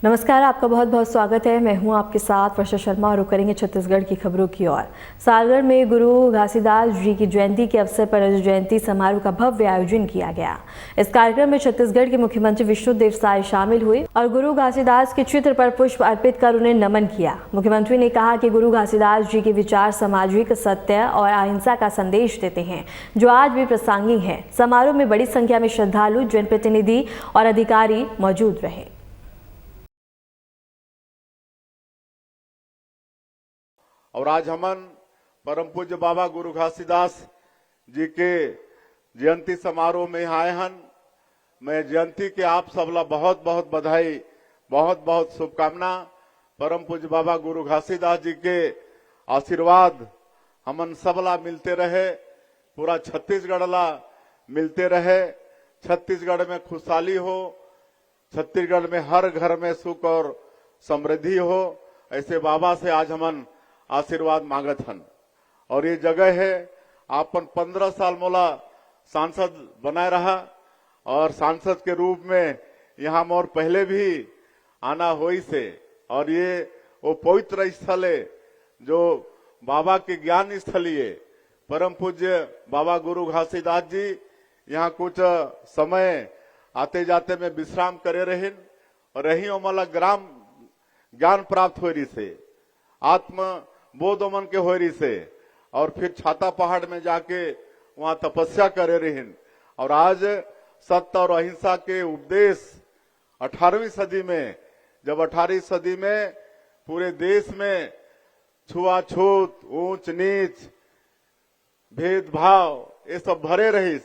नमस्कार, आपका बहुत बहुत स्वागत है। मैं हूं आपके साथ वर्षा शर्मा और रुक करेंगे छत्तीसगढ़ की खबरों की ओर। सालगढ़ में गुरु घासीदास जी की जयंती के अवसर पर जयंती समारोह का भव्य आयोजन किया गया। इस कार्यक्रम में छत्तीसगढ़ के मुख्यमंत्री विष्णुदेव साय शामिल हुए और गुरु घासीदास के चित्र पर पुष्प अर्पित कर उन्हें नमन किया। मुख्यमंत्री ने कहा कि गुरु घासीदास जी के विचार सामाजिक सत्य और अहिंसा का संदेश देते हैं, जो आज भी प्रासंगिक है। समारोह में बड़ी संख्या में श्रद्धालु, जनप्रतिनिधि और अधिकारी मौजूद रहे। और आज हमन परम पूज्य बाबा गुरु घासीदास जी के जयंती समारोह में आए हन। मैं जयंती के आप सबला बहुत बहुत बधाई, बहुत बहुत शुभकामना। परम पूज्य बाबा गुरु घासीदास जी के आशीर्वाद हमन सबला मिलते रहे, पूरा छत्तीसगढ़ ला मिलते रहे। छत्तीसगढ़ में खुशहाली हो, छत्तीसगढ़ में हर घर में सुख और समृद्धि हो, ऐसे बाबा से आज हमन आशीर्वाद मांगत हन। और ये जगह है आपन 15 साल मोला सांसद बनाए रहा और सांसद के रूप में यहाँ मोर पहले भी आना होई से। और ये वो पवित्र स्थल है जो बाबा के ज्ञान स्थली है। परम पूज्य बाबा गुरु घासीदास जी यहाँ कुछ समय आते जाते में विश्राम करे रहिन और रही मला ग्राम ज्ञान प्राप्त हो रही से, आत्म बोध मन के हो रही से, और फिर छाता पहाड़ में जाके वहां तपस्या करे रहिन। और आज सत्य और अहिंसा के उपदेश 18वीं सदी में, जब 18वीं सदी में पूरे देश में छुआछूत, ऊंच नीच, भेदभाव ये सब भरे रहिस,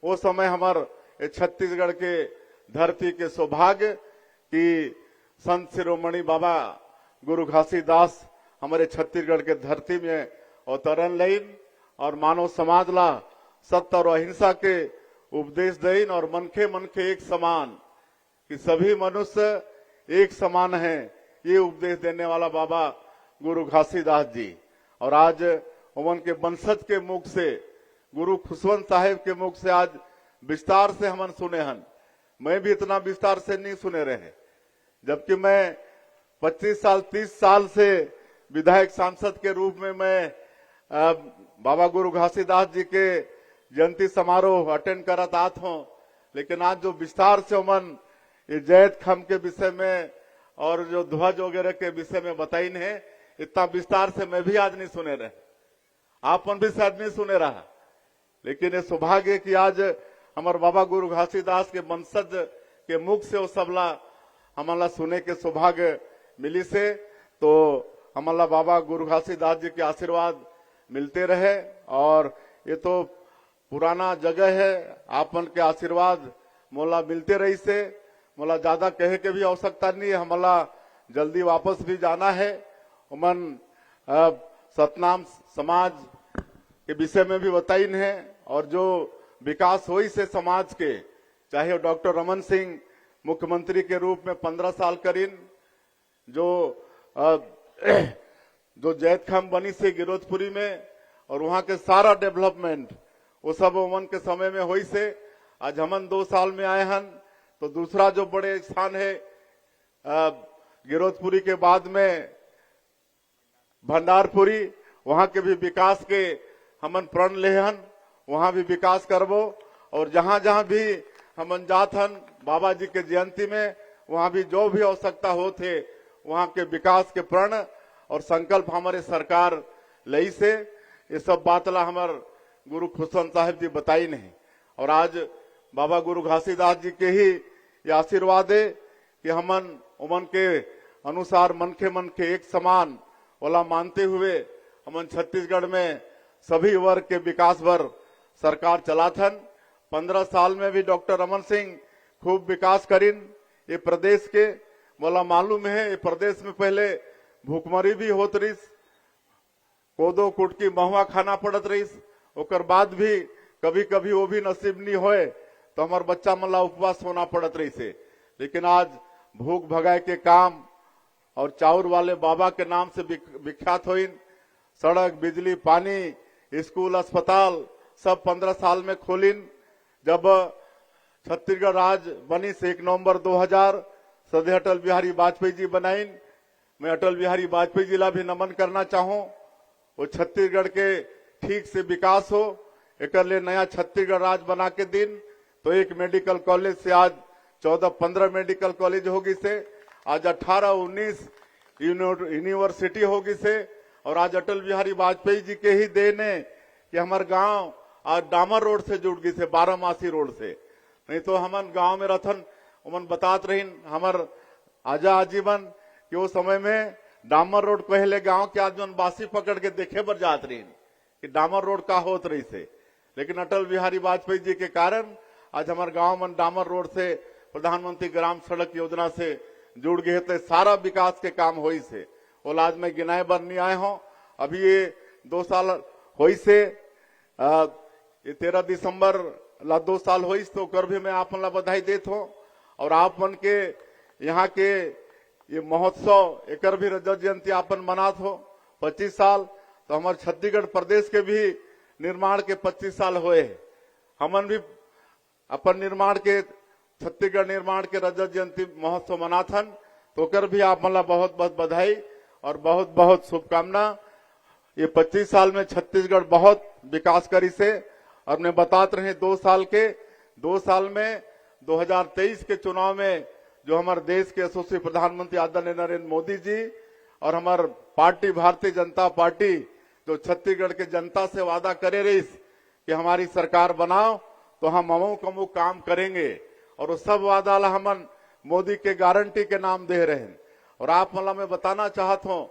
वो समय हमार छत्तीसगढ़ के धरती के सौभाग्य कि संत शिरोमणि बाबा गुरु घासीदास हमारे छत्तीसगढ़ के धरती में अवतरण लेन और मानव समाज ला सत्य और अहिंसा के उपदेश देन। और मनखे मनखे एक समान, कि सभी मनुष्य एक समान है, ये उपदेश देने वाला बाबा गुरु घासीदास जी। और आज उमन के वंशज के मुख से, गुरु खुशवंत साहेब के मुख से आज विस्तार से हमन सुने हन। मैं भी इतना विस्तार से नहीं सुने रहे, जबकि मैं 25 साल 30 साल से विधायक सांसद के रूप में मैं बाबा गुरु घासीदास जी के जयंती समारोह अटेंड करत आत हूं। लेकिन आज जो विस्तार से उमन ये जैत खम के विषय में और जो ध्वज वगैरह के विषय में बताइन है, इतना विस्तार से मैं भी आज नहीं सुने रहे, आपन भी शायद नहीं सुने रहा। लेकिन ये सौभाग्य कि आज हमारे बाबा गुरु घासीदास के वंशज के मुख से वो सबला हमारा सुने के सौभाग्य मिली से। तो हमारा बाबा गुरु घासीदास जी के आशीर्वाद मिलते रहे। और ये तो पुराना जगह है, आपन के आशीर्वाद मोला मिलते रही से। मोला ज्यादा कहे के भी आवश्यकता नहीं है, हमारा जल्दी वापस भी जाना है। उमन सतनाम समाज के विषय में भी बताइन है, और जो विकास हुई से समाज के, चाहे डॉक्टर रमन सिंह मुख्यमंत्री के रूप में 15 साल करीन, जो जैतखाम बनी से गिरोधपुरी में, और वहां के सारा डेवलपमेंट वो सब उमन के समय में हुई से। आज हमन 2 साल में आए हन, तो दूसरा जो बड़े स्थान है गिरोधपुरी के बाद में भंडारपुरी, वहां के भी विकास के हमन प्रण ले हन, वहां भी विकास करबो। और जहां जहां भी हमन जात हन बाबा जी के जयंती में, वहां भी जो भी आवश्यकता हो थे वहां के विकास के प्रण और संकल्प हमारे सरकार लई से। ये सब बात ला हमार गुरु खुशवंत साहेब जी बताई नहीं। और आज बाबा गुरु घासीदास जी के ही ये आशीर्वाद है कि हमन उमन के अनुसार मनखे मनखे एक समान वाला मानते हुए हमन छत्तीसगढ़ में सभी वर्ग के विकास भर सरकार चलाथन। 15 साल में भी डॉक्टर रमन सिंह खूब विकास करीन ये प्रदेश के। मोला मालूम है ये प्रदेश में पहले भूखमरी भी होत रही, कोदो कुटकी महुआ खाना पड़त रही, ओकर बाद भी कभी कभी वो भी नसीब नहीं होए तो हमार बच्चा मला उपवास होना पड़त रही से। लेकिन आज भूख भगाए के काम और चाउर वाले बाबा के नाम से विख्यात होइन। सड़क, बिजली, पानी, स्कूल, अस्पताल सब 15 साल में खोलिन। जब छत्तीसगढ़ राज्य बनी से 1 नवंबर 2000 सदे अटल बिहारी वाजपेयी जी बनाइन। मैं अटल बिहारी वाजपेयी जी ला भी नमन करना चाहूं। वो छत्तीसगढ़ के ठीक से विकास हो, एक नया छत्तीसगढ़ राज्य बना के दिन तो एक मेडिकल कॉलेज से आज 14-15 मेडिकल कॉलेज होगी से, आज 18-19 यूनिवर्सिटी होगी से। और आज अटल बिहारी वाजपेयी जी के ही देन है कि हमार गांव आज डामर रोड से जुड़ गई से, 12मासी रोड से। नहीं तो हमन गांव में रथन उमन बतात रहीन हमर आजा आजीवन कि वो समय में डामर रोड पहले गांव के आदमी बासी पकड़ के देखे पर जात रही कि डामर रोड का होत रही से। लेकिन अटल बिहारी वाजपेयी जी के कारण आज हमारे गांव में डामर रोड से प्रधानमंत्री ग्राम सड़क योजना से जुड़ गए थे। सारा विकास के काम हो से वो लाज में गिनाए बर नहीं आए हो। अभी ये 2 साल हो से ये 13 दिसंबर ला 2 साल हो तो कर भी मैं आप मन ला बधाई देत हो। और आप मन के यहाँ के ये महोत्सव एक भी रजत जयंती आपन मनात हो 25 साल। तो हमारे छत्तीसगढ़ प्रदेश के भी निर्माण के 25 साल हुए। हमन भी अपन निर्माण के छत्तीसगढ़ निर्माण के रजत जयंती महोत्सव मनाथन। तो कर भी आप मन ला बहुत बहुत बधाई और बहुत बहुत शुभकामना। ये 25 साल में छत्तीसगढ़ बहुत विकास करी से। और मैं बतात रहे 2 साल में 2023 के चुनाव में जो हमारे देश के यशस्वी प्रधानमंत्री आदरणीय नरेंद्र मोदी जी और हमारे पार्टी भारतीय जनता पार्टी जो छत्तीसगढ़ के जनता से वादा करे रही कि हमारी सरकार बनाओ तो हम अमू काम करेंगे। और वो सब वादा ला हमन मोदी के गारंटी के नाम दे रहे हैं। और आप मतलब मैं बताना चाहता हूं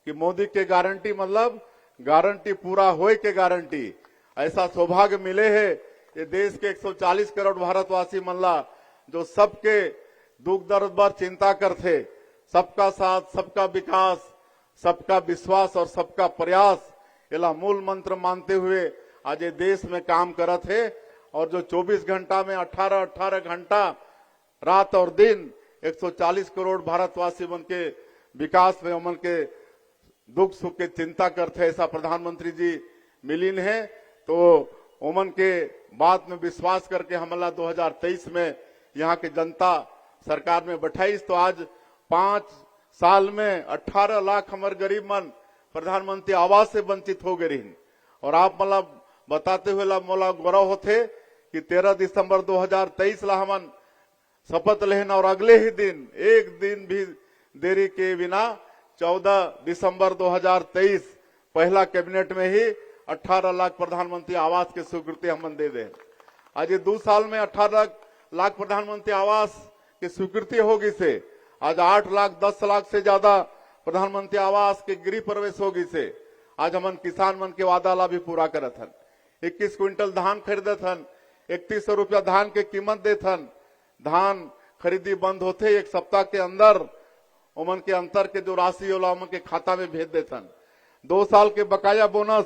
कि मोदी के गारंटी मतलब गारंटी पूरा होए के गारंटी। ऐसा सौभाग्य मिले है ये देश के 140 करोड़ भारतवासी मनला जो सबके दुख दर्द पर चिंता करते, सबका साथ, सबका विकास, सबका विश्वास और सबका प्रयास एला मूल मंत्र मानते हुए आज ये देश में काम करत है। और जो 24 घंटा में 18 घंटा रात और दिन 140 करोड़ भारतवासी मन के विकास में उमन के दुख सुख के चिंता करते ऐसा प्रधानमंत्री जी मिलिन है। तो उमन के बात में विश्वास करके हमला 2023 में यहाँ के जनता सरकार में बैठाई। तो आज 5 साल में 18 लाख हमारे गरीब मन प्रधानमंत्री आवास से वंचित हो गए। और आप मतलब बताते हुए ला मोला गौरव होते कि 13 दिसंबर 2023 ला हमन शपथ लेन और अगले ही दिन एक दिन भी देरी के बिना 14 दिसंबर 2023 पहला कैबिनेट में ही 18 लाख प्रधानमंत्री आवास की स्वीकृति हमन दे दे। आज ये 2 साल में 18 लाख प्रधानमंत्री आवास की स्वीकृति होगी से आज 8 लाख 10 लाख से ज्यादा प्रधानमंत्री आवास के गृह प्रवेश होगी से। आज हमन किसान मन के वादा ला भी पूरा करत हन। 21 क्विंटल धान खरीदत हन, 3100 रुपया धान के कीमत देत हन। धान खरीदी बंद होते 1 सप्ताह के अंदर उमन के अंतर के जो राशि होला उमन के खाता में भेज देथन। 2 साल के बकाया बोनस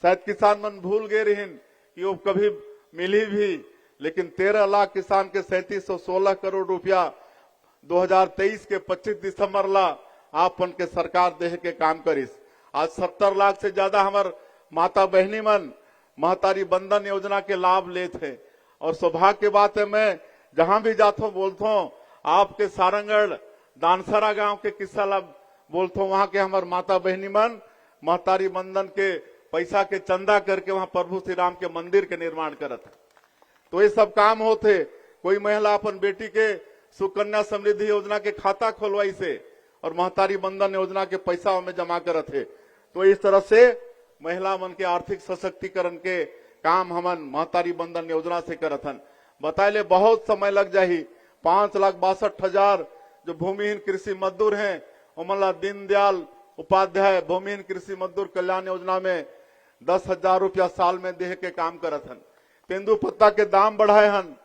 शायद किसान मन भूल गए रहीन कि वो कभी मिली भी, लेकिन 13 लाख किसान के 3716 करोड़ रुपया 2023 के 25 दिसंबर ला आपन के सरकार देह के काम करिस। आज 70 लाख से ज्यादा हमार माता बहनी मन महतारी बंधन योजना के लाभ लेते हैं। और सौभाग्य की बात है मैं जहां भी जाता हूं बोलता हूं आपके सारंगढ़ दानसरा गांव के किस्सा ला बोलता हूं। वहां के हमार माता बहनी मन महतारी बंधन के पैसा के चंदा करके वहां प्रभु श्री राम के मंदिर के निर्माण करत है। तो ये सब काम होते। कोई महिला अपन बेटी के सुकन्या समृद्धि योजना के खाता खोलवाई से और महतारी बंधन योजना के पैसा में जमा करत है। तो इस तरह से महिला मन के आर्थिक सशक्तिकरण के काम हमन महतारी बंधन योजना से करत हन। बताइले बहुत समय लग जाही। 5,62,000 जो भूमिहीन कृषि मजदूर हैं उमन ला दीनदयाल उपाध्याय भूमिहीन कृषि मजदूर कल्याण योजना में 10,000 रुपया साल में देह के काम करत हन। तेंदु पत्ता के दाम बढ़ाए हन।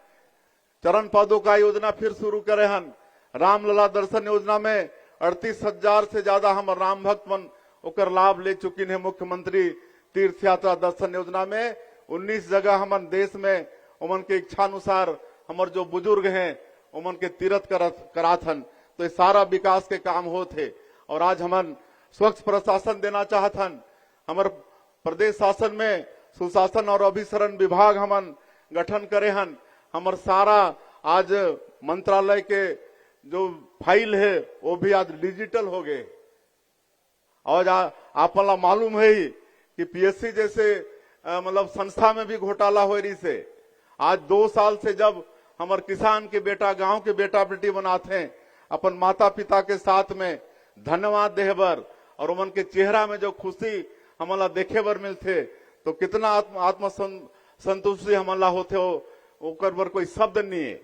चरण पादुका योजना फिर शुरू करे हन। रामलला दर्शन योजना में 38,000 से ज्यादा हम राम भक्त मन ओकर लाभ ले चुकी है। मुख्यमंत्री तीर्थ यात्रा दर्शन योजना में 19 जगह हमन देश में उमन के इच्छा अनुसार हमार जो बुजुर्ग हैं उमन के तीर्थ करात हन। तो ये सारा विकास के काम होते। और आज हमन स्वच्छ प्रशासन देना चाहत हन। हमार प्रदेश शासन में सुशासन और अभिसरण विभाग हमन गठन करे हन। हमार सारा आज मंत्रालय के जो फाइल है वो भी आज डिजिटल हो गए। और आप मालूम है ही कि पीएससी जैसे मतलब संस्था में भी घोटाला हो रही से। आज 2 साल से जब हमारे किसान के बेटा, गांव के बेटा बेटी बनाते हैं अपन माता पिता के साथ में धन्यवाद देहे बर, और उमन के चेहरा में जो खुशी हमला देखे बर मिलते, तो कितना आत्म संतुष्टि हमला होते हो, ओकर बर कोई शब्द नहीं है।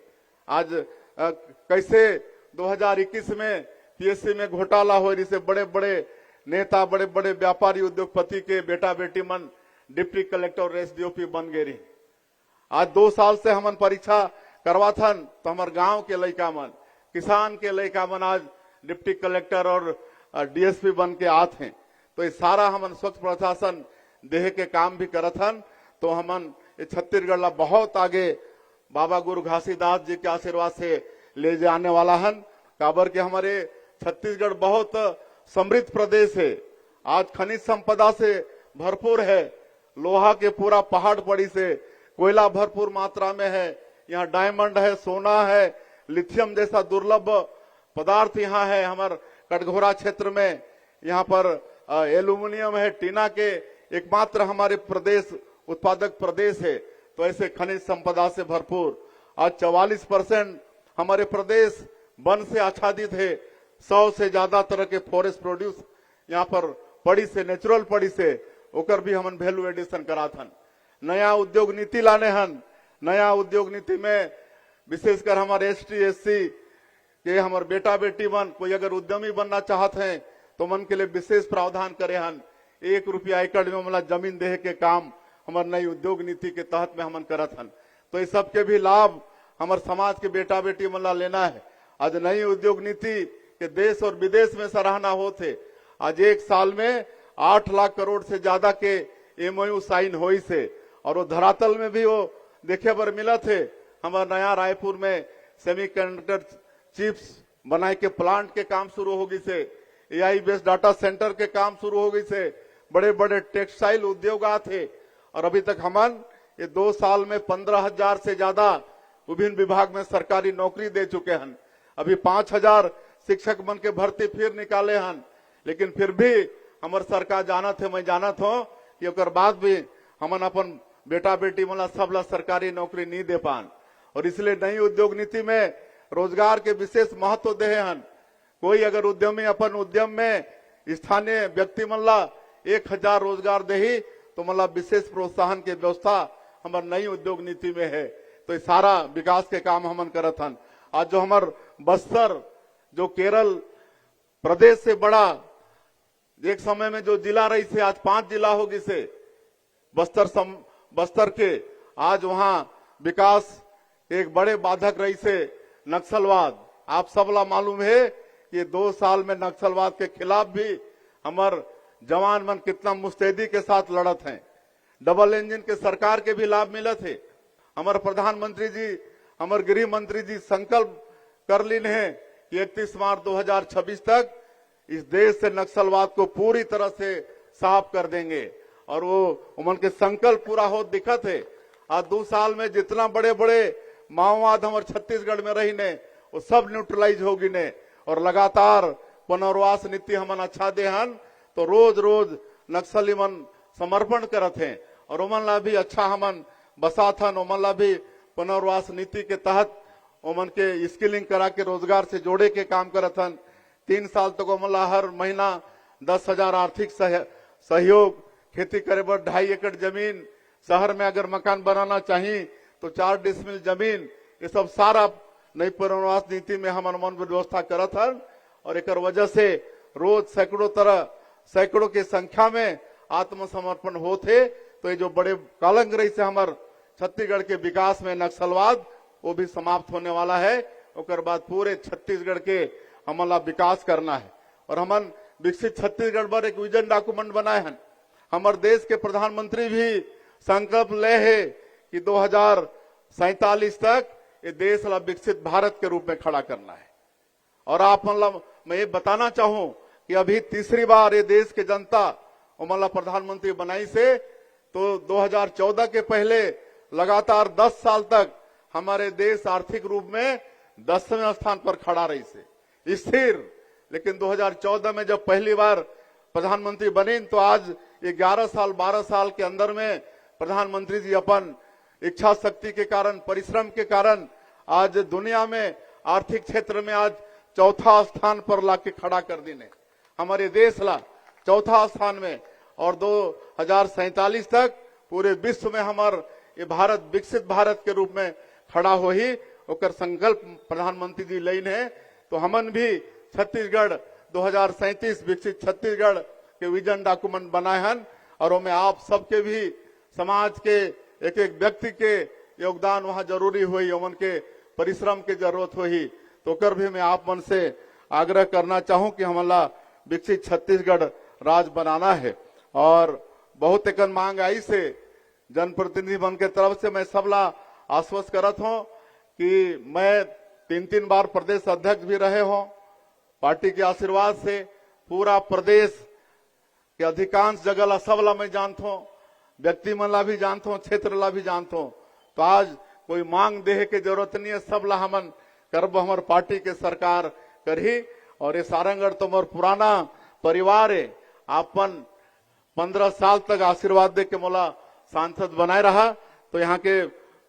आज कैसे 2021 में पीएससी में घोटाला हो रही से बड़े बड़े नेता, बड़े बड़े व्यापारी, उद्योगपति के बेटा बेटी मन डिप्टी कलेक्टर और एसडीओपी बन गए रही। आज 2 साल से हमन परीक्षा करवाथन, तो हमारे गांव के लड़का मन, किसान के लड़का मन आज डिप्टी कलेक्टर और डीएसपी बन के आते हैं। तो ये सारा हमन स्वच्छ प्रशासन देह के काम भी करथन। तो हमन छत्तीसगढ़ ला बहुत आगे बाबा गुरु घासीदास जी के आशीर्वाद से ले जाने वाला हन। काबर के हमारे छत्तीसगढ़ बहुत समृद्ध प्रदेश है। आज खनिज संपदा से भरपूर है, लोहा के पूरा पहाड़ पड़ी से, कोयला भरपूर मात्रा में है, यहाँ डायमंड है, सोना है, लिथियम जैसा दुर्लभ पदार्थ यहाँ है। हमारे कटघोरा क्षेत्र में यहाँ पर एल्यूमिनियम है, टीना के एकमात्र हमारे प्रदेश उत्पादक प्रदेश है। तो ऐसे खनिज संपदा से भरपूर आज 44% हमारे प्रदेश वन से आच्छादित है। 100 से ज्यादा तरह के फॉरेस्ट प्रोड्यूस यहाँ पर पड़ी से, नेचुरल पड़ी से, ओकर भी हमन वैल्यू एडिशन कराथन। नया उद्योग नीति लाने हन। नया उद्योग नीति में विशेषकर हमारे एसटी एससी के हमारे बेटा बेटी मन कोई अगर उद्यमी बनना चाहते हैं तो मन के लिए विशेष प्रावधान करे हन। 1 रुपया एकड़ में मतलब जमीन देहे के काम हमारे नई उद्योग नीति के तहत में हमन करत हन। तो इस सब के भी लाभ हमारे समाज के बेटा बेटी मन ला लेना है। आज नई उद्योग नीति के देश और विदेश में सराहना होते। आज 1 साल में 8 लाख करोड़ से ज्यादा के एमओयू साइन होई से, और वो धरातल में भी वो देखे बर मिला थे। हमारे नया रायपुर में सेमीकंडक्टर चिप्स बनाए के प्लांट के काम शुरू होगी से, एआई बेस्ड डाटा सेंटर के काम शुरू हो गई से, बड़े बड़े टेक्सटाइल उद्योग थे। और अभी तक हमन ये 2 साल में 15,000 से ज्यादा विभिन्न विभाग में सरकारी नौकरी दे चुके हैं। अभी 5,000 शिक्षक बन के भर्ती फिर निकाले हन। लेकिन फिर भी हमारे सरकार जानत है, मैं जानत हूँ कि ओकर बाद भी हमन अपन बेटा बेटी मन सबला सरकारी नौकरी नहीं दे पान। और इसलिए नई उद्योग नीति में रोजगार के विशेष महत्व दे हन। कोई अगर उद्यमी अपन उद्यम में स्थानीय व्यक्ति मन ला 1,000 रोजगार दे तो मतलब विशेष प्रोत्साहन के व्यवस्था हमारे नई उद्योग नीति में है। तो ये सारा विकास के काम हमन करत हन। आज जो हमार बस्तर, जो केरल प्रदेश से बड़ा एक समय में जो जिला रही से, आज 5 जिला होगी से बस्तर के, आज वहां विकास एक बड़े बाधक रही से नक्सलवाद। आप सबला मालूम है कि 2 साल में नक्सलवाद के खिलाफ भी हमार जवान मन कितना मुस्तैदी के साथ लड़त हैं। डबल इंजन के सरकार के भी लाभ मिलत है। हमारे प्रधानमंत्री जी, हमारे गृह मंत्री जी संकल्प कर लीन है कि 31 मार्च 2026 तक इस देश से नक्सलवाद को पूरी तरह से साफ कर देंगे। और वो उमन के संकल्प पूरा हो दिखत है। आज 2 साल में जितना बड़े बड़े माओवाद हमारे छत्तीसगढ़ में रही ने, वो सब न्यूट्रलाइज होगी ने। और लगातार पुनर्वास नीति हमन अच्छा दे हन, तो रोज रोज नक्सली मन समर्पण करत हैं। और उमन ला भी अच्छा हमन बसाथन, उमन ला भी पुनर्वास नीति के तहत उमन के स्किलिंग करा के रोजगार से जोड़े के काम करत हन। 3 साल तक उमन ला हर महीना 10,000 आर्थिक सहयोग, खेती करे बर 2.5 एकड़ जमीन, शहर में अगर मकान बनाना चाहिए तो 4 डिसमिल जमीन, ये सब सारा नई पुनर्वास नीति में हमन मन व्यवस्था करत हन। और एक वजह से रोज सैकड़ों की संख्या में आत्मसमर्पण होते। तो ये जो बड़े कालंग रही से हमारे छत्तीसगढ़ के विकास में नक्सलवाद, वो भी समाप्त होने वाला है। उसके बाद पूरे छत्तीसगढ़ के हमला विकास करना है। और हमन विकसित छत्तीसगढ़ पर एक विजन डॉक्यूमेंट बनाए हैं। हमारे देश के प्रधानमंत्री भी संकल्प ले है कि 2047 तक ये देश ला विकसित भारत के रूप में खड़ा करना है। और आप मतलब मैं ये बताना चाहूं कि अभी तीसरी बार ये देश के जनता मतलब प्रधानमंत्री बनाई से, तो 2014 के पहले लगातार 10 साल तक हमारे देश आर्थिक रूप में 10वें स्थान पर खड़ा रही से स्थिर। लेकिन 2014 में जब पहली बार प्रधानमंत्री बने तो आज 11 साल 12 साल के अंदर में प्रधानमंत्री जी अपन इच्छा शक्ति के कारण, परिश्रम के कारण आज दुनिया में आर्थिक क्षेत्र में आज चौथा स्थान पर लाके खड़ा कर देने हमारे देश ला चौथा स्थान में। और 2047 तक पूरे विश्व में हमार ये भारत विकसित भारत के रूप में खड़ा हो ही ओकर संकल्प प्रधानमंत्री जी लेन है। तो हमन भी छत्तीसगढ़ 2037 विकसित छत्तीसगढ़ के विजन डॉक्यूमेंट बनाए हन और उनमें आप सबके भी समाज के एक एक व्यक्ति के योगदान वहां जरूरी हुई, उमन के परिश्रम की जरूरत हुई। तो कर भी मैं आप मन से आग्रह करना चाहूं कि हमारा विकसित छत्तीसगढ़ राज बनाना है। और बहुत एक मांग आई से जनप्रतिनिधि मन के तरफ से मैं सबला आश्वस्त करत हूं कि मैं 3 बार प्रदेश अध्यक्ष भी रहे हो। पार्टी के आशीर्वाद से पूरा प्रदेश के अधिकांश जगह ला सबला मैं जानता हूं, व्यक्ति मन ला भी जानता हूं, क्षेत्र ला भी जानता हूं। तो आज कोई मांग देहे के जरूरत नहीं है, सबला हमन करब हमार पार्टी के सरकार करही। और ये सारंगढ़ तो मोर पुराना परिवार है, आपन 15 साल तक आशीर्वाद दे के मोला सांसद बनाए रहा। तो यहाँ के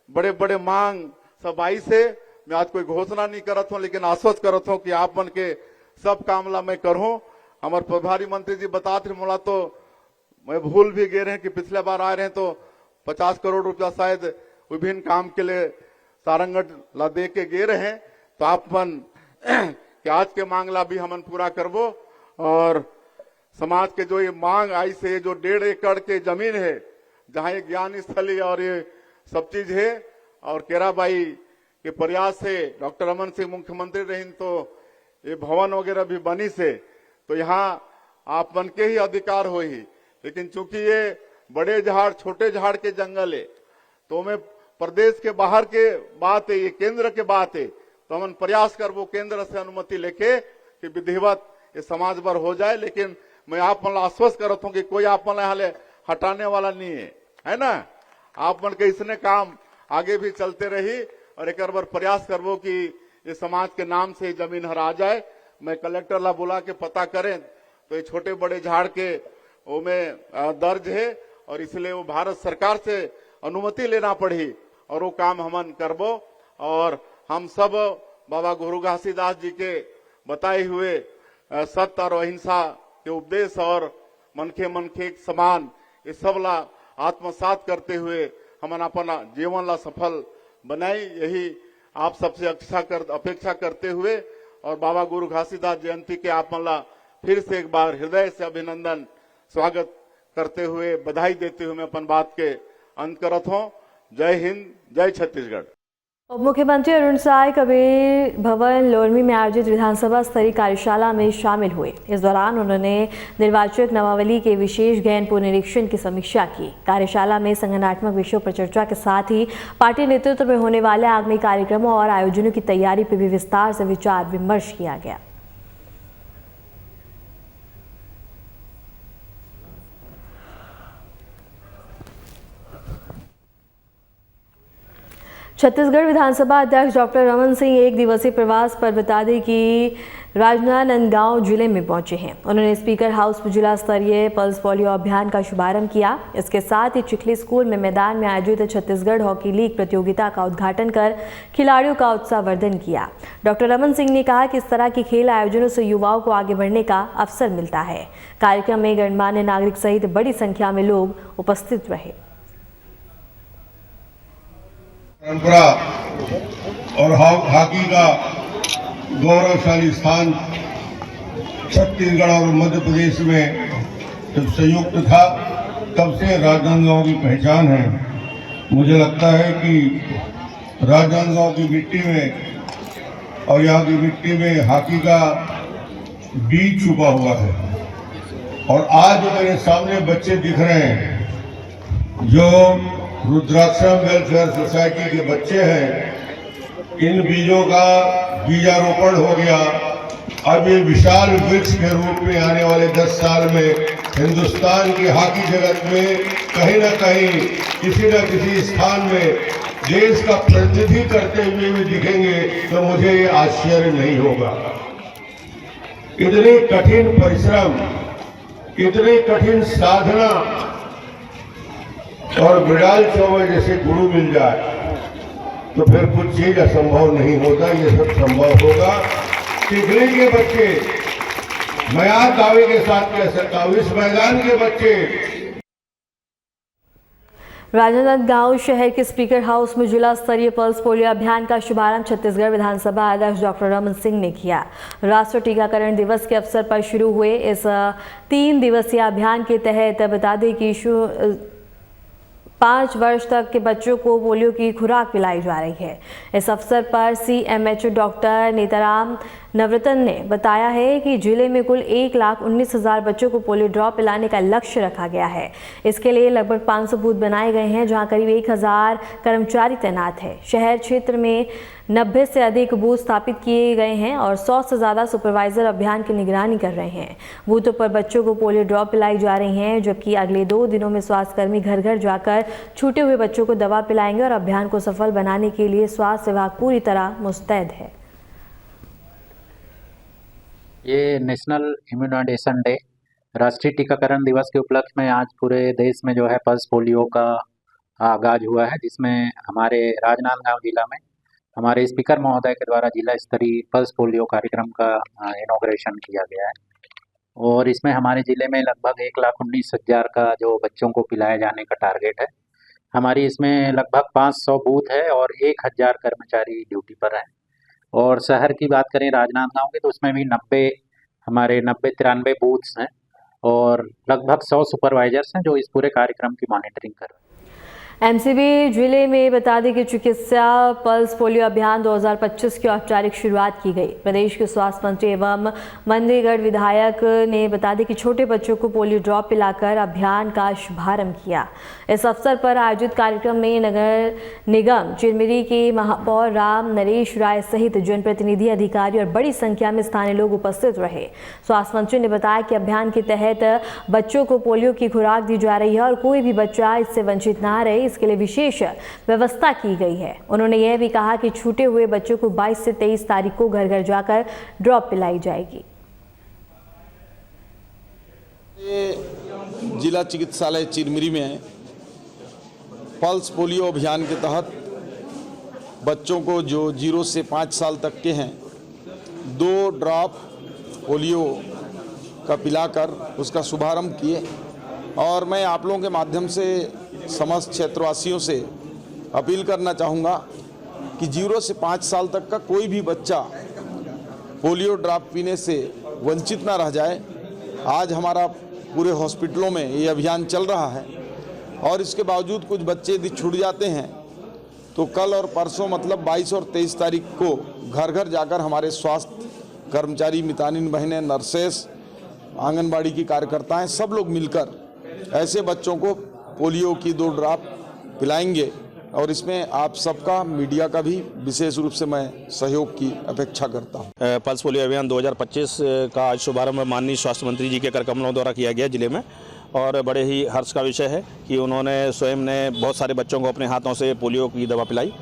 बड़े बड़े मांग सब आई से मैं आज कोई घोषणा नहीं करत हूं, लेकिन आश्वस्त करत हूं कि आप मन के सब काम ला मैं करूं। हमारे प्रभारी मंत्री जी बताते मोला, तो मैं भूल भी गए रहे कि पिछले बार आए रहे तो 50 करोड़ रुपया शायद विभिन्न काम के लिए सारंगढ़ ला दे के गए रहे। तो आप मन कि आज के मांग ला भी हमन पूरा करबो। और समाज के जो ये मांग आई से जो 1.5 एकड़ के जमीन है जहां एक ज्ञान स्थली और ये सब चीज है, और केराबाई के प्रयास से डॉक्टर रमन सिंह मुख्यमंत्री रही तो ये भवन वगैरह भी बनी से, तो यहाँ आप मन के ही अधिकार हो ही। लेकिन चूंकि ये बड़े झाड़ छोटे झाड़ के जंगल है तो मैं प्रदेश के बाहर के बात है, ये केंद्र के बात है। तो हम प्रयास कर वो केंद्र से अनुमति लेके कि विधिवत ये समाज भर हो जाए। लेकिन मैं आप मन आश्वस्त करता हूँ कि कोई आप मन यहाँ हटाने वाला नहीं है ना। आप मन के इसने काम आगे भी चलते रही और एक बार प्रयास करबो कि ये समाज के नाम से जमीन हरा जाए। मैं कलेक्टर ला बुला के पता करें तो ये छोटे बड़े झाड़ के वो में दर्ज है और इसलिए वो भारत सरकार से अनुमति लेना पड़ी और वो काम हमन करबो। और हम सब बाबा गुरु घासीदास जी के बताए हुए सत्य और अहिंसा के उपदेश और मनखे मनखे समान ये सब ला आत्मसात करते हुए हमन अपना जीवन ला सफल बनाई, यही आप सबसे अपेक्षा करते हुए और बाबा गुरु घासीदास जयंती के आप मन ला फिर से एक बार हृदय से अभिनंदन स्वागत करते हुए बधाई देते हुए मैं अपन बात के अंत करत हूँ। जय हिंद, जय छत्तीसगढ़। उप मुख्यमंत्री अरुण साय कबीर भवन लोरमी में आयोजित विधानसभा स्तरीय कार्यशाला में शामिल हुए। इस दौरान उन्होंने निर्वाचक नामावली के विशेष गहन पुनरीक्षण की समीक्षा की। कार्यशाला में संगठनात्मक विषयों पर चर्चा के साथ ही पार्टी नेतृत्व में होने वाले आगामी कार्यक्रमों और आयोजनों की तैयारी पर भी विस्तार से विचार विमर्श किया गया। छत्तीसगढ़ विधानसभा अध्यक्ष डॉक्टर रमन सिंह 1 दिवसीय प्रवास पर बता दें कि राजनांदगांव जिले में पहुंचे हैं। उन्होंने स्पीकर हाउस में जिला स्तरीय पल्स पोलियो अभियान का शुभारंभ किया। इसके साथ ही चिखली स्कूल में मैदान में आयोजित छत्तीसगढ़ हॉकी लीग प्रतियोगिता का उद्घाटन कर खिलाड़ियों का उत्साहवर्धन किया। डॉक्टर रमन सिंह ने कहा कि इस तरह के खेल आयोजनों से युवाओं को आगे बढ़ने का अवसर मिलता है। कार्यक्रम में गणमान्य नागरिक सहित बड़ी संख्या में लोग उपस्थित रहे। परंपरा और हॉकी का गौरवशाली स्थान छत्तीसगढ़ और मध्य प्रदेश में जब संयुक्त था तब से राजनांदगांव की पहचान है। मुझे लगता है कि राजनांदगांव की मिट्टी में और यहाँ की मिट्टी में हॉकी का बीज छुपा हुआ है। और आज जो मेरे सामने बच्चे दिख रहे हैं जो रुद्राक्षम वेलफेयर सोसाइटी के बच्चे हैं, इन बीजों का बीजारोपण हो गया। अब ये विशाल वृक्ष के रूप में आने वाले 10 साल में हिंदुस्तान की हॉकी जगत में कहीं न कहीं किसी न किसी स्थान में देश का प्रतिनिधि करते हुए भी दिखेंगे तो मुझे ये आश्चर्य नहीं होगा। इतने कठिन परिश्रम, इतने कठिन साधना और बिडाल चौबे जैसे गुरु मिल जाए तो फिर कुछ चीज असंभव नहीं होता, ये सब संभव होगा। टिकरी के बच्चे, मैं आज दावे के साथ कह सकता हूं, इस मैदान के बच्चे। राजनांदगांव शहर के स्पीकर हाउस में जिला स्तरीय पल्स पोलियो अभियान का शुभारंभ छत्तीसगढ़ विधानसभा अध्यक्ष डॉक्टर रमन सिंह ने किया। राष्ट्रीय टीकाकरण दिवस के अवसर पर शुरू हुए इस 3 दिवसीय अभियान के तहत बता दें कि 5 वर्ष तक के बच्चों को पोलियो की खुराक पिलाई जा रही है। इस अवसर पर CMHO डॉक्टर नेताराम नवरतन ने बताया है कि जिले में कुल 1,19,000 बच्चों को पोलियो ड्रॉप पिलाने का लक्ष्य रखा गया है। इसके लिए लगभग 500 बूथ बनाए गए हैं, जहां करीब 1,000 कर्मचारी तैनात है। शहर क्षेत्र में 90 से अधिक बूथ स्थापित किए गए हैं और 100 से ज़्यादा सुपरवाइजर अभियान की निगरानी कर रहे हैं। बूथों पर बच्चों को पोलियो ड्रॉप पिलाई जा रही हैं, जबकि अगले 2 दिनों में स्वास्थ्यकर्मी घर घर जाकर छूटे हुए बच्चों को दवा पिलाएंगे और अभियान को सफल बनाने के लिए स्वास्थ्य विभाग पूरी तरह मुस्तैद है। ये नेशनल इम्यूनाइजेशन डे, राष्ट्रीय टीकाकरण दिवस के उपलक्ष्य में आज पूरे देश में जो है पल्स पोलियो का आगाज हुआ है, जिसमें हमारे राजनांदगांव जिला में हमारे स्पीकर महोदय के द्वारा जिला स्तरीय पल्स पोलियो कार्यक्रम का इनॉग्रेशन किया गया है। और इसमें हमारे ज़िले में लगभग 1,19,000 का जो बच्चों को पिलाए जाने का टारगेट है। हमारी इसमें लगभग 500 बूथ है और 1,000 कर्मचारी ड्यूटी पर हैं। और शहर की बात करें राजनांदगांव की, तो उसमें भी 90-93 बूथ्स हैं और लगभग 100 सुपरवाइजर्स हैं जो इस पूरे कार्यक्रम की मॉनिटरिंग कर रहे हैं। MCB जिले में बता दें कि चिकित्सा पल्स पोलियो अभियान 2025 की औपचारिक शुरुआत की गई। प्रदेश के स्वास्थ्य मंत्री एवं मंत्रीगढ़ विधायक ने बता दें कि छोटे बच्चों को पोलियो ड्रॉप पिलाकर अभियान का शुभारंभ किया। इस अवसर पर आयोजित कार्यक्रम में नगर निगम चिरमिरी के महापौर राम नरेश राय सहित जनप्रतिनिधि, अधिकारी और बड़ी संख्या में स्थानीय लोग उपस्थित रहे। स्वास्थ्य मंत्री ने बताया कि अभियान के तहत बच्चों को पोलियो की खुराक दी जा रही है और कोई भी बच्चा इससे वंचित ना रहे, इसके लिए विशेष व्यवस्था की गई है। उन्होंने यह भी कहा कि छूटे हुए बच्चों को 22 से 23 तारीख को घर घर जाकर ड्रॉप पिलाई जाएगी। जिला चिकित्सालय चिरमिरी में पल्स पोलियो अभियान के तहत बच्चों को जो 0 से 5 साल तक के हैं 2 ड्रॉप पोलियो का पिलाकर उसका शुभारंभ किए। और मैं आप लोगों के माध्यम से समस्त क्षेत्रवासियों से अपील करना चाहूँगा कि 0 से 5 साल तक का कोई भी बच्चा पोलियो ड्रॉप पीने से वंचित ना रह जाए। आज हमारा पूरे हॉस्पिटलों में ये अभियान चल रहा है और इसके बावजूद कुछ बच्चे यदि छूट जाते हैं तो कल और परसों मतलब 22 और 23 तारीख को घर घर जाकर हमारे स्वास्थ्य कर्मचारी, मितानिन बहनें, नर्सेस, आंगनबाड़ी की कार्यकर्ताएं सब लोग मिलकर ऐसे बच्चों को पोलियो की 2 ड्रॉप पिलाएंगे। और इसमें आप सबका, मीडिया का भी विशेष रूप से मैं सहयोग की अपेक्षा करता हूं। पल्स पोलियो अभियान 2025 का आज शुभारंभ माननीय स्वास्थ्य मंत्री जी के कर कमलों द्वारा किया गया जिले में, और बड़े ही हर्ष का विषय है कि उन्होंने स्वयं ने बहुत सारे बच्चों को अपने हाथों से पोलियो की दवा पिलाई।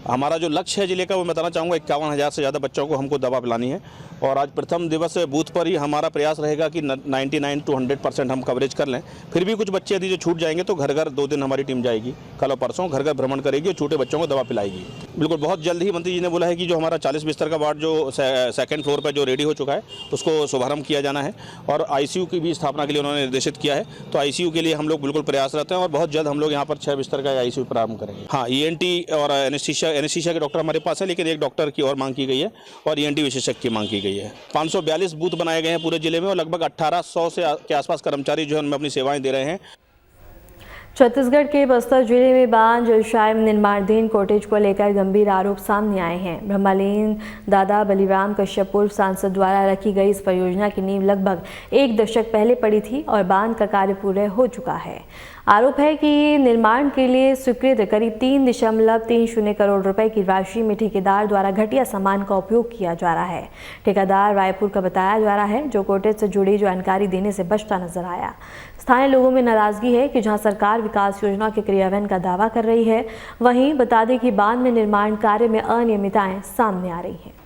हमारा जो लक्ष्य है जिले का वो बताना चाहूँगा, 51,000 से ज़्यादा बच्चों को हमको दवा पिलानी है। और आज प्रथम दिवस बूथ पर ही हमारा प्रयास रहेगा कि 99 to 100% हम कवरेज कर लें। फिर भी कुछ बच्चे यदि जो छूट जाएंगे तो घर घर 2 दिन हमारी टीम जाएगी, कल और परसों घर घर भ्रमण करेगी और छोटे बच्चों को दवा पिलाएगी। बिल्कुल बहुत जल्द ही मंत्री जी ने बोला है कि जो हमारा 40 बिस्तर का वार्ड जो सेकंड फ्लोर पर जो रेडी हो चुका है उसको शुभारंभ किया जाना है। और ICU की भी स्थापना के लिए उन्होंने निर्देशित किया है, तो ICU के लिए हम लोग बिल्कुल प्रयासरत हैं और बहुत जल्द हम लोग यहाँ पर 6 बिस्तर का ICU प्रारंभ करेंगे। हाँ, ENT और एनेस्थीसिया के डॉक्टर हमारे पास है, लेकिन एक डॉक्टर की और मांग की गई है और ENT विशेषज्ञ की मांग की गई है। 542 बूथ बनाए गए हैं पूरे जिले में और लगभग 1800 के आसपास कर्मचारी जो है उनमें अपनी सेवाएं दे रहे हैं। छत्तीसगढ़ के बस्तर जिले में बांध जलशाय में निर्माणाधीन कॉटेज को लेकर गंभीर आरोप सामने आए हैं। ब्रह्मलीन दादा बलिराम कश्यप पूर्व सांसद द्वारा रखी गई इस परियोजना की नींव लगभग 1 दशक पहले पड़ी थी और बांध का कार्य पूरा हो चुका है। आरोप है कि निर्माण के लिए स्वीकृत करीब 3.30 करोड़ रुपए की राशि में ठेकेदार द्वारा घटिया सामान का उपयोग किया जा रहा है। ठेकेदार रायपुर का बताया जा रहा है, जो कोटेज से जुड़ी जानकारी देने से बचता नजर आया। स्थानीय लोगों में नाराजगी है कि जहां सरकार विकास योजना के क्रियान्वयन का दावा कर रही है, वहीं बता दें कि बाद में निर्माण कार्य में अनियमितताएं सामने आ रही हैं।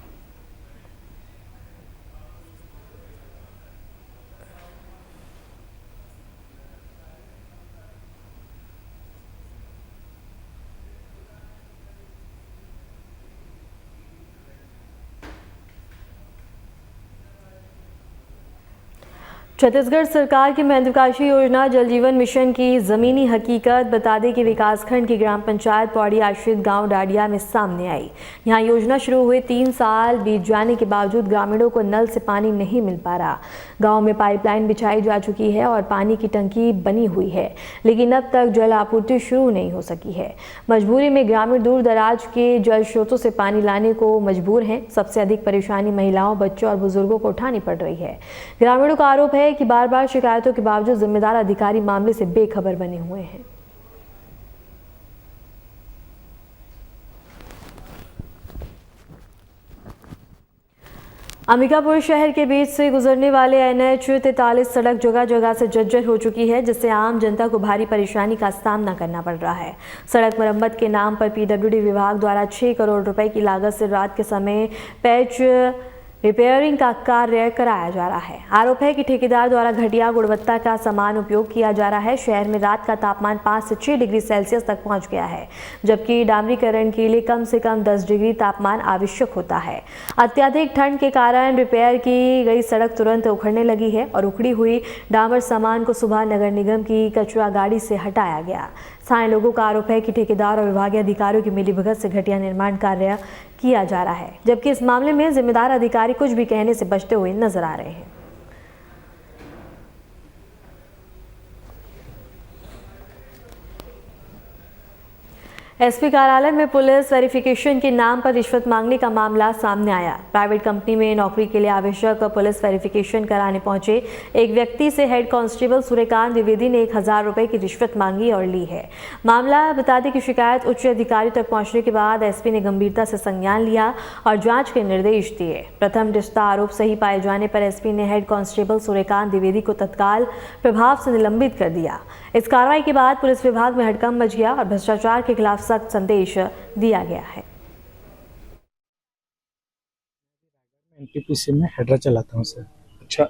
छत्तीसगढ़ सरकार की महत्वाकांक्षी योजना जल जीवन मिशन की जमीनी हकीकत बता दें कि विकासखंड की ग्राम पंचायत पौड़ी आश्रित गांव डाडिया में सामने आई। यहां योजना शुरू हुए 3 साल बीत जाने के बावजूद ग्रामीणों को नल से पानी नहीं मिल पा रहा। गांव में पाइपलाइन बिछाई जा चुकी है और पानी की टंकी बनी हुई है, लेकिन अब तक जल आपूर्ति शुरू नहीं हो सकी है। मजबूरी में ग्रामीण दूर दराज के जल स्रोतों से पानी लाने को मजबूर हैं। सबसे अधिक परेशानी महिलाओं, बच्चों और बुजुर्गों को उठानी पड़ रही है। ग्रामीणों का आरोप है कि बार बार शिकायतों के बावजूद जिम्मेदार अधिकारी मामले से बेखबर बने हुए हैं। अंबिकापुर शहर के बीच से गुजरने वाले NH 43 सड़क जगह जगह से जर्जर हो चुकी है, जिससे आम जनता को भारी परेशानी का सामना करना पड़ रहा है। सड़क मरम्मत के नाम पर PWD विभाग द्वारा 6 करोड़ रुपए की लागत से रात के समय पैच रिपेयरिंग का कार्य कराया जा रहा है। आरोप है कि ठेकेदार द्वारा घटिया गुणवत्ता का सामान उपयोग किया जा रहा है। शहर में रात का तापमान 5 से 6 डिग्री सेल्सियस तक पहुंच गया है, जबकि डामरीकरण के लिए कम से कम 10 डिग्री तापमान आवश्यक होता है। अत्यधिक ठंड के कारण रिपेयर की गई सड़क तुरंत उखड़ने लगी है और उखड़ी हुई डामर सामान को सुबह नगर निगम की कचरा गाड़ी से हटाया गया। स्थानीय लोगों का आरोप है कि ठेकेदार और विभागीय अधिकारियों की मिलीभगत से घटिया निर्माण कार्य किया जा रहा है, जबकि इस मामले में जिम्मेदार अधिकारी कुछ भी कहने से बचते हुए नजर आ रहे हैं। एसपी कार्यालय में पुलिस वेरिफिकेशन के नाम पर रिश्वत मांगने का मामला सामने आया। प्राइवेट कंपनी में नौकरी के लिए आवश्यक पुलिस वेरिफिकेशन कराने पहुंचे एक व्यक्ति से हेड कांस्टेबल सूर्यकांत द्विवेदी ने 1000 रुपए की रिश्वत मांगी और ली है। मामला बता दें कि शिकायत उच्च अधिकारी तक पहुंचने के बाद एसपी ने गंभीरता से संज्ञान लिया और जांच के निर्देश दिए। प्रथम दृष्टया आरोप सही पाए जाने पर एसपी ने हेड कांस्टेबल सूर्यकांत द्विवेदी को तत्काल प्रभाव से निलंबित कर दिया। इस कार्रवाई के बाद पुलिस विभाग में हड़कंप मच गया और भ्रष्टाचार के खिलाफ सख्त संदेश दिया गया है। एनटीपीसी में हेडर चलाता हूँ सर। अच्छा,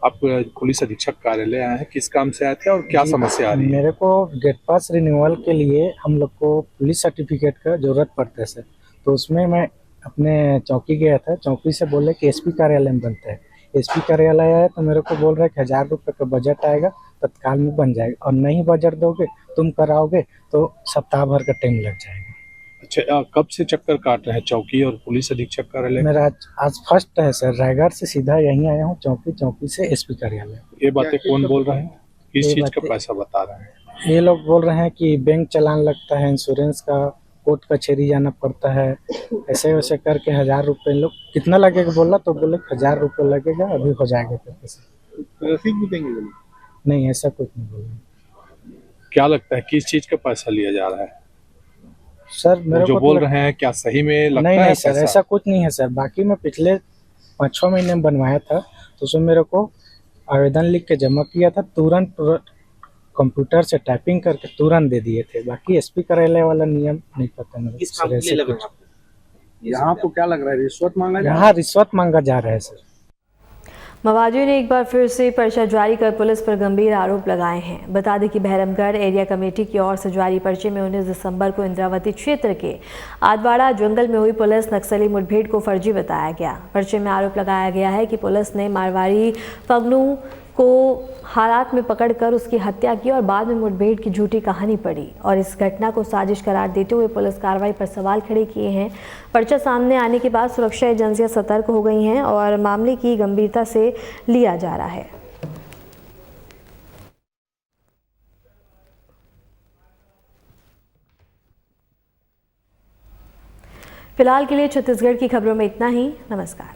आप पुलिस अधीक्षक कार्यालय आए हैं, किस काम से आए थे और क्या समस्या आ रही है? मेरे को गेट पास रिन्यूअल के लिए हम लोग को पुलिस सर्टिफिकेट का जरूरत पड़ता है सर, तो उसमें मैं अपने चौकी गया था। चौकी से बोले कि एसपी कार्यालय में बनता है। एसपी कार्यालय आया तो मेरे को बोल रहा है कि 1000 रुपये का बजट आएगा, तत्काल में बन जाएगा, और नहीं बजट दोगे तुम कराओगे तो सप्ताह भर का टाइम लग जाएगा। अच्छा, कब से चक्कर काट रहे हैं चौकी और पुलिस अधीक्षक कार्यालय? मेरा आज फर्स्ट है सर। रायगढ़ से सीधा यहीं आया हूँ, चौकी से एसपी कार्यालय। ये बातें कौन बोल रहे हैं? किस चीज का पैसा बता रहे हैं? ये लोग बोल रहे हैं कि बैंक चालान लगता है, इंश्योरेंस का, कोर्ट कचहरी जाना पड़ता है, ऐसे वैसे करके 1000 रुपये। लोग कितना लगेगा बोला तो बोले 1000 रुपये लगेगा, अभी हो जाएगा पैसे। रसीद भी देंगे? नहीं, ऐसा कुछ नहीं बोला। क्या लगता है किस चीज का पैसा लिया जा रहा है सर? मेरे जो को बोल रहे हैं क्या सही में लगता है? नहीं सर, ऐसा कुछ नहीं है सर। बाकी मैं पिछले 5-6 महीने में बनवाया था, तो उसमें मेरे को आवेदन लिख के जमा किया था, तुरंत कंप्यूटर से टाइपिंग करके तुरंत दे दिए थे। बाकी एसपी कार्यालय वाला नियम नहीं पता मेरे। यहाँ आपको क्या लग रहा है, रिश्वत मांगा? यहाँ रिश्वत मांगा जा रहा है सर। मवाजियों ने एक बार फिर से पर्चा जारी कर पुलिस पर गंभीर आरोप लगाए हैं। बता दें कि बहरमगढ़ एरिया कमेटी की ओर से जारी पर्चे में 19 दिसंबर को इंद्रावती क्षेत्र के आदवाड़ा जंगल में हुई पुलिस नक्सली मुठभेड़ को फर्जी बताया गया। पर्चे में आरोप लगाया गया है कि पुलिस ने मारवाड़ी फगनू को हालात में पकड़कर उसकी हत्या की और बाद में मुठभेड़ की झूठी कहानी पढ़ी और इस घटना को साजिश करार देते हुए पुलिस कार्रवाई पर सवाल खड़े किए हैं। पर्चा सामने आने के बाद सुरक्षा एजेंसियां सतर्क हो गई हैं और मामले की गंभीरता से लिया जा रहा है। फिलहाल के लिए छत्तीसगढ़ की खबरों में इतना ही। नमस्कार।